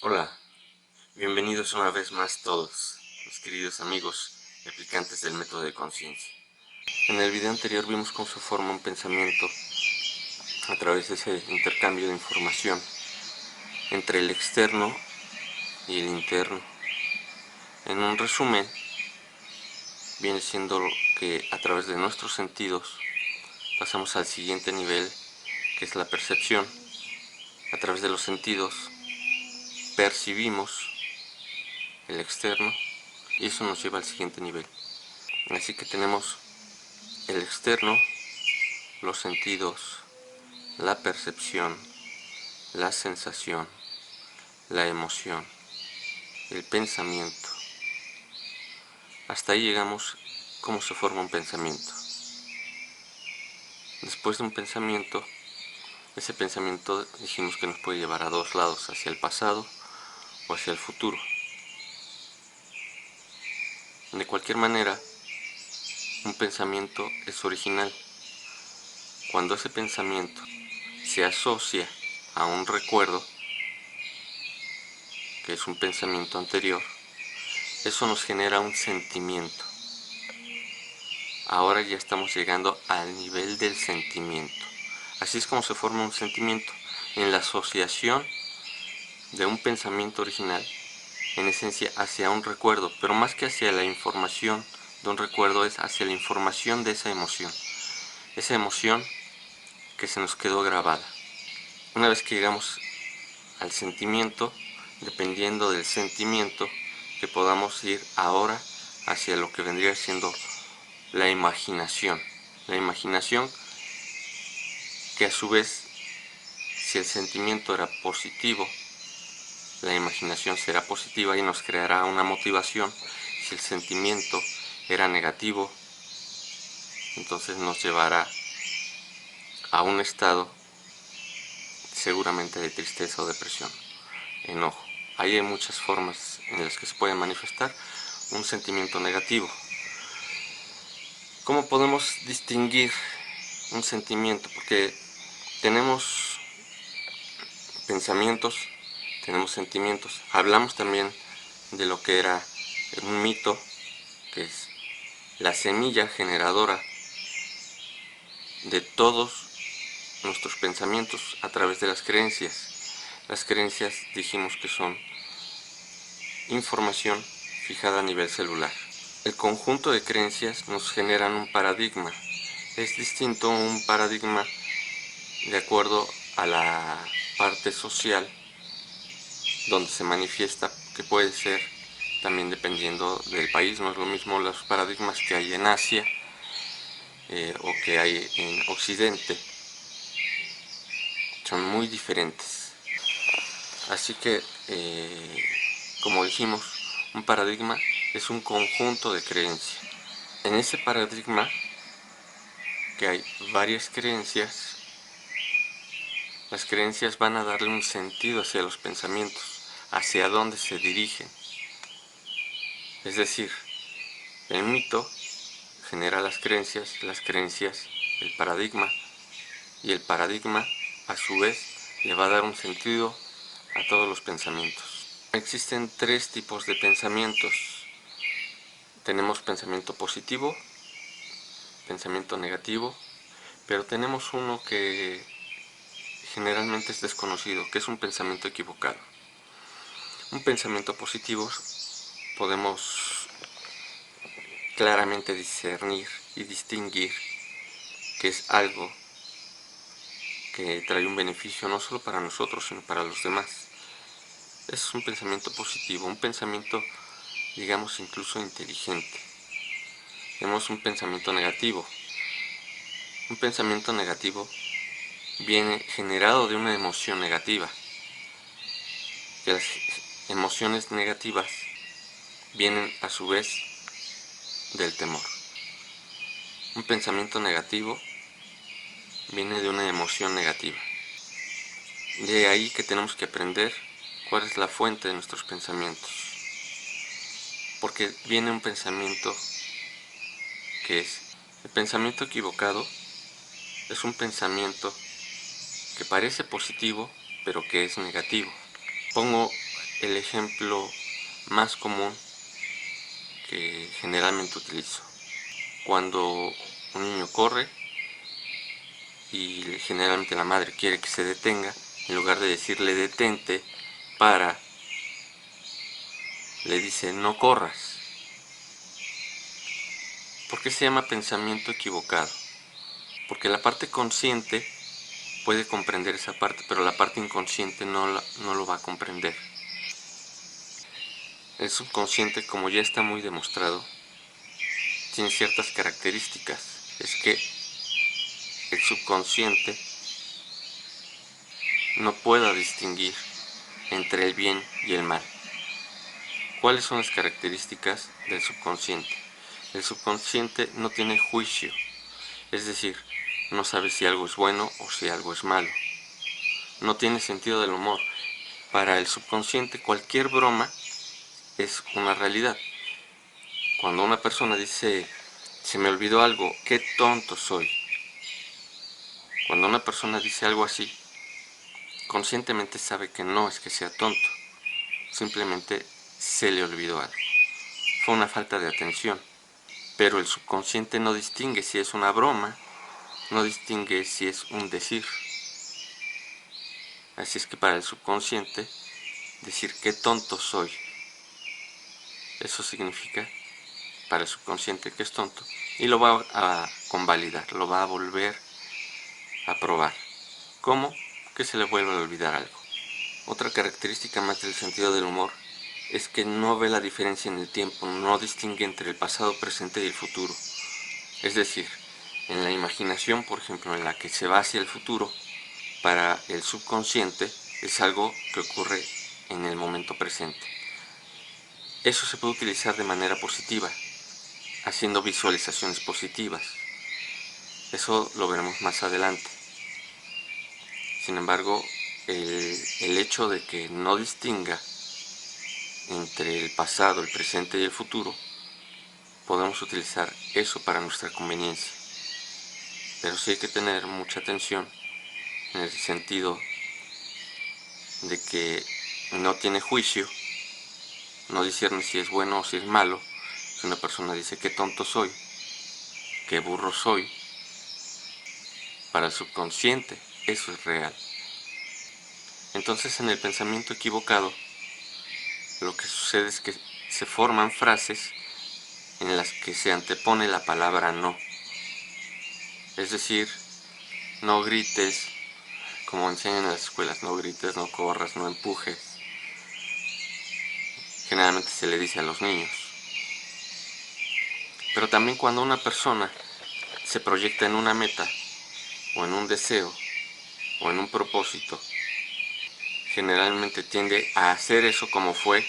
Hola, bienvenidos una vez más todos, mis queridos amigos y aplicantes del método de conciencia. En el video anterior vimos cómo se forma un pensamiento a través de ese intercambio de información entre el externo y el interno. En un resumen, viene siendo que a través de nuestros sentidos pasamos al siguiente nivel, que es la percepción. A través de los sentidos percibimos el externo y eso nos lleva al siguiente nivel. Así que tenemos el externo, los sentidos, la percepción, la sensación, la emoción, el pensamiento. Hasta ahí llegamos cómo se forma un pensamiento. Después de un pensamiento, ese pensamiento dijimos que nos puede llevar a dos lados, hacia el pasado o hacia el futuro. De cualquier manera, un pensamiento es original. Cuando ese pensamiento se asocia a un recuerdo, que es un pensamiento anterior, eso nos genera un sentimiento. Ahora ya estamos llegando al nivel del sentimiento. Así es como se forma un sentimiento, en la asociación de un pensamiento original, en esencia hacia un recuerdo, pero más que hacia la información de un recuerdo es hacia la información de esa emoción que se nos quedó grabada. Una vez que llegamos al sentimiento, dependiendo del sentimiento, que podamos ir ahora hacia lo que vendría siendo la imaginación. La imaginación que a su vez, si el sentimiento era positivo, la imaginación será positiva y nos creará una motivación. Si el sentimiento era negativo, entonces nos llevará a un estado seguramente de tristeza o depresión, enojo. Ahí hay muchas formas en las que se puede manifestar un sentimiento negativo. ¿Cómo podemos distinguir un sentimiento? Porque tenemos pensamientos, tenemos sentimientos. Hablamos también de lo que era un mito, que es la semilla generadora de todos nuestros pensamientos a través de las creencias. Las creencias dijimos que son información fijada a nivel celular. El conjunto de creencias nos generan un paradigma. Es distinto un paradigma de acuerdo a la parte social donde se manifiesta, que puede ser también dependiendo del país. No es lo mismo los paradigmas que hay en Asia o que hay en Occidente, son muy diferentes. Así que, como dijimos, un paradigma es un conjunto de creencias. En ese paradigma, que hay varias creencias, las creencias van a darle un sentido hacia los pensamientos, hacia dónde se dirigen. Es decir, el mito genera las creencias el paradigma, y el paradigma a su vez le va a dar un sentido a todos los pensamientos. Existen tres tipos de pensamientos. Tenemos pensamiento positivo, pensamiento negativo, pero tenemos uno que generalmente es desconocido, que es un pensamiento equivocado. Un pensamiento positivo podemos claramente discernir y distinguir que es algo que trae un beneficio no solo para nosotros, sino para los demás. Es un pensamiento positivo, un pensamiento, digamos, incluso inteligente. Tenemos un pensamiento negativo. Un pensamiento negativo viene generado de una emoción negativa. Que las emociones negativas vienen a su vez del temor. Un pensamiento negativo viene de una emoción negativa. De ahí que tenemos que aprender cuál es la fuente de nuestros pensamientos. Porque viene un pensamiento que es el pensamiento equivocado. Es un pensamiento que parece positivo, pero que es negativo. Pongo el ejemplo más común que generalmente utilizo. Cuando un niño corre y generalmente la madre quiere que se detenga, en lugar de decirle detente para, le dice no corras. ¿Por qué se llama pensamiento equivocado? Porque la parte consciente puede comprender esa parte, pero la parte inconsciente no lo va a comprender. El subconsciente, como ya está muy demostrado, tiene ciertas características. Es que el subconsciente no pueda distinguir entre el bien y el mal. ¿Cuáles son las características del subconsciente? El subconsciente no tiene juicio, es decir, no sabe si algo es bueno o si algo es malo. No tiene sentido del humor. Para el subconsciente cualquier broma es una realidad. Cuando una persona dice, se me olvidó algo, qué tonto soy. Cuando una persona dice algo así, conscientemente sabe que no es que sea tonto, simplemente se le olvidó algo. Fue una falta de atención, pero el subconsciente no distingue si es una broma, no distingue si es un decir. Así es que para el subconsciente, decir qué tonto soy, eso significa para el subconsciente que es tonto y lo va a convalidar, lo va a volver a probar. ¿Cómo? Que se le vuelva a olvidar algo. Otra característica más del sentido del humor es que no ve la diferencia en el tiempo, no distingue entre el pasado, presente y el futuro. Es decir, en la imaginación, por ejemplo, en la que se va hacia el futuro, para el subconsciente es algo que ocurre en el momento presente. Eso se puede utilizar de manera positiva, haciendo visualizaciones positivas. Eso lo veremos más adelante. Sin embargo, el hecho de que no distinga entre el pasado, el presente y el futuro, podemos utilizar eso para nuestra conveniencia. Pero sí hay que tener mucha atención en el sentido de que no tiene juicio, no discierne si es bueno o si es malo. Si una persona dice qué tonto soy, qué burro soy, para el subconsciente eso es real. Entonces en el pensamiento equivocado, lo que sucede es que se forman frases en las que se antepone la palabra no. Es decir, no grites, como enseñan en las escuelas, no grites, no corras, no empujes. Generalmente se le dice a los niños. Pero también cuando una persona se proyecta en una meta, o en un deseo, o en un propósito, generalmente tiende a hacer eso como fue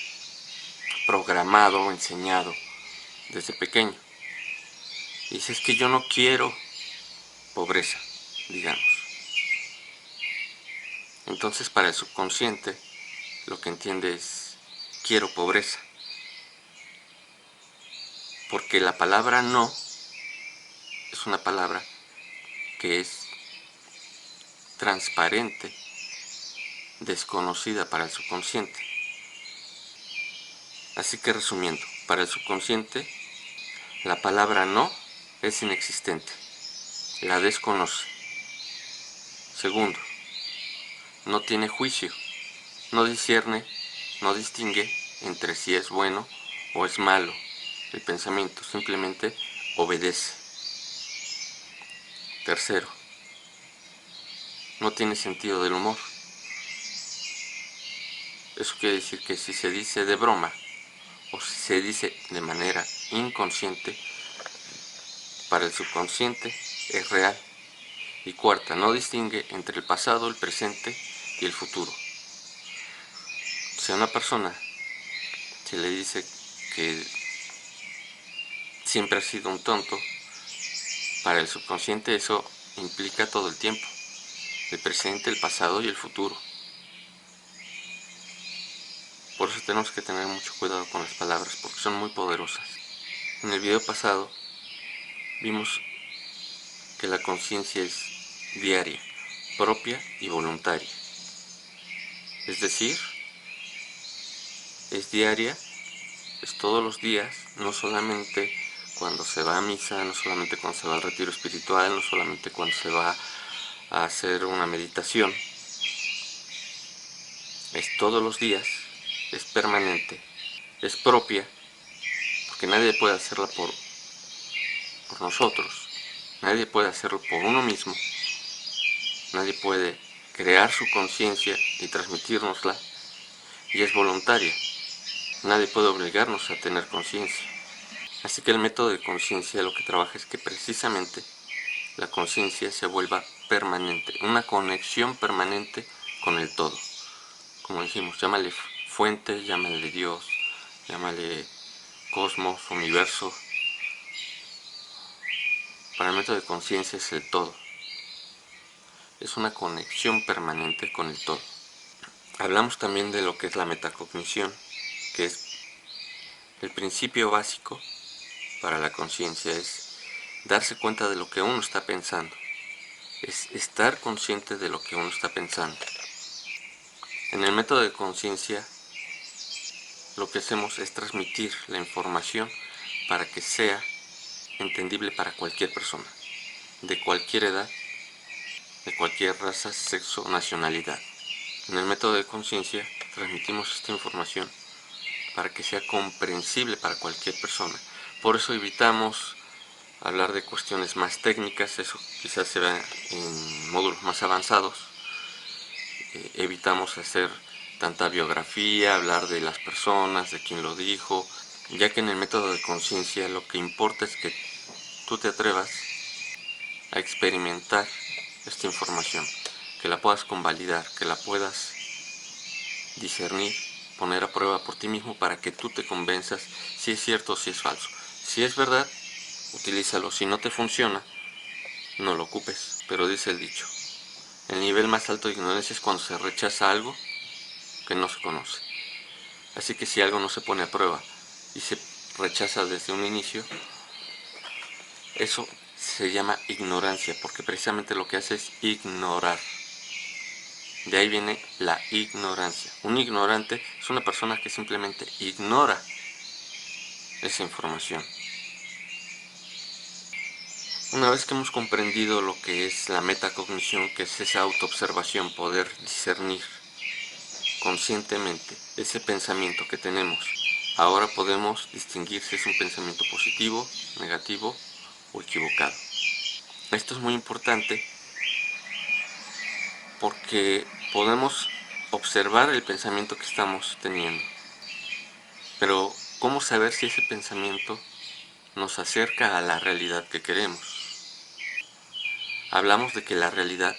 programado o enseñado desde pequeño. Y dice, es que yo no quiero pobreza, digamos. Entonces para el subconsciente lo que entiende es, quiero pobreza. Porque la palabra no es una palabra que es transparente, desconocida para el subconsciente. Así que resumiendo, para el subconsciente la palabra no es inexistente, la desconoce. Segundo, no tiene juicio, no discierne, no distingue entre si es bueno o es malo el pensamiento, simplemente obedece. Tercero, no tiene sentido del humor. Eso quiere decir que si se dice de broma o si se dice de manera inconsciente, para el subconsciente es real. Y cuarta, no distingue entre el pasado, el presente y el futuro. Si a una persona se le dice que siempre ha sido un tonto, para el subconsciente eso implica todo el tiempo, el presente, el pasado y el futuro. Por eso tenemos que tener mucho cuidado con las palabras, porque son muy poderosas. En el video pasado vimos que la conciencia es diaria, propia y voluntaria. Es decir, es diaria, es todos los días, no solamente cuando se va a misa, no solamente cuando se va al retiro espiritual, no solamente cuando se va a hacer una meditación. Es todos los días, es permanente, es propia, porque nadie puede hacerla por nosotros, nadie puede hacerlo por uno mismo, nadie puede crear su conciencia y transmitírnosla, y es voluntaria, nadie puede obligarnos a tener conciencia. Así que el método de conciencia lo que trabaja es que precisamente la conciencia se vuelva permanente, una conexión permanente con el todo. Como dijimos, llámale fuente, llámale Dios, llámale cosmos, universo. Para el método de conciencia es el todo. Es una conexión permanente con el todo. Hablamos también de lo que es la metacognición, que es el principio básico para la conciencia, es darse cuenta de lo que uno está pensando, es estar consciente de lo que uno está pensando. En el método de conciencia lo que hacemos es transmitir la información para que sea entendible para cualquier persona, de cualquier edad, de cualquier raza, sexo, nacionalidad. En el método de conciencia transmitimos esta información para que sea comprensible para cualquier persona. Por eso evitamos hablar de cuestiones más técnicas, eso quizás se vea en módulos más avanzados. Evitamos hacer tanta biografía, hablar de las personas, de quién lo dijo, ya que en el método de conciencia lo que importa es que tú te atrevas a experimentar esta información, que la puedas convalidar, que la puedas discernir, poner a prueba por ti mismo para que tú te convenzas si es cierto o si es falso. Si es verdad, utilízalo. Si no te funciona, no lo ocupes. Pero dice el dicho, el nivel más alto de ignorancia es cuando se rechaza algo que no se conoce. Así que si algo no se pone a prueba y se rechaza desde un inicio, eso se llama ignorancia, porque precisamente lo que hace es ignorar. De ahí viene la ignorancia. Un ignorante es una persona que simplemente ignora esa información. Una vez que hemos comprendido lo que es la metacognición, que es esa autoobservación, poder discernir conscientemente ese pensamiento que tenemos, ahora podemos distinguir si es un pensamiento positivo, negativo o equivocado. Esto es muy importante porque podemos observar el pensamiento que estamos teniendo, pero ¿cómo saber si ese pensamiento nos acerca a la realidad que queremos? Hablamos de que la realidad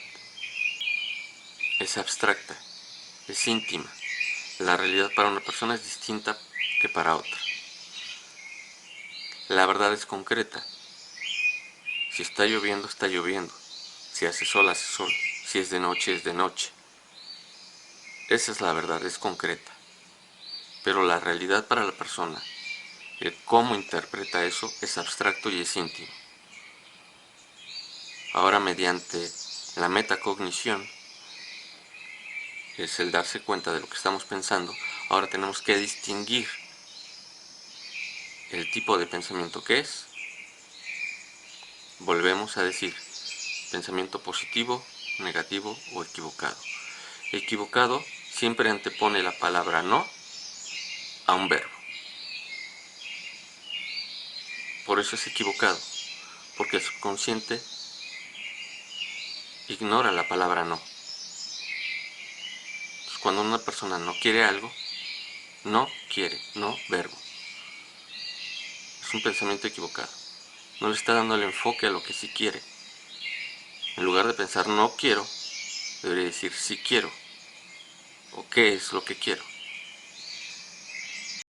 es abstracta, es íntima. La realidad para una persona es distinta que para otra. La verdad es concreta. Si está lloviendo, está lloviendo. Si hace sol, hace sol. Si es de noche, es de noche. Esa es la verdad, es concreta. Pero la realidad para la persona, el cómo interpreta eso, es abstracto y es íntimo. Ahora, mediante la metacognición, que es el darse cuenta de lo que estamos pensando, ahora tenemos que distinguir el tipo de pensamiento que es. Volvemos a decir, pensamiento positivo, negativo o equivocado. Equivocado siempre antepone la palabra no a un verbo. Por eso es equivocado, porque el subconsciente ignora la palabra no. Entonces, cuando una persona no quiere algo, no quiere, no verbo. Es un pensamiento equivocado. No le está dando el enfoque a lo que sí quiere. En lugar de pensar no quiero, debería decir sí quiero. ¿O qué es lo que quiero?